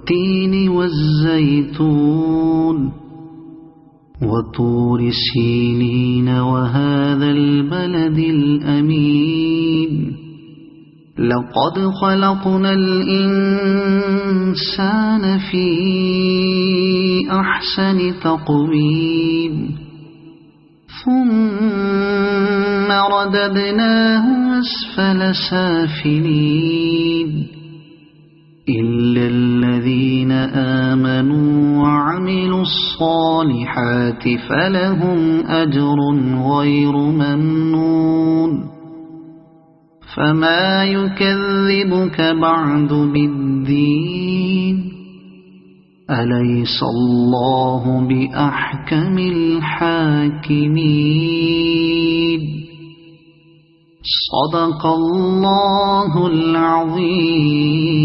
والتين والزيتون وطور سينين وهذا البلد الأمين لقد خلقنا الإنسان في أحسن تقويم ثم رددناه أسفل سافلين إلا الذين آمنوا وعملوا الصالحات فلهم أجر غير ممنون فما يكذبك بعد بالدين أليس الله بأحكم الحاكمين صدق الله العظيم.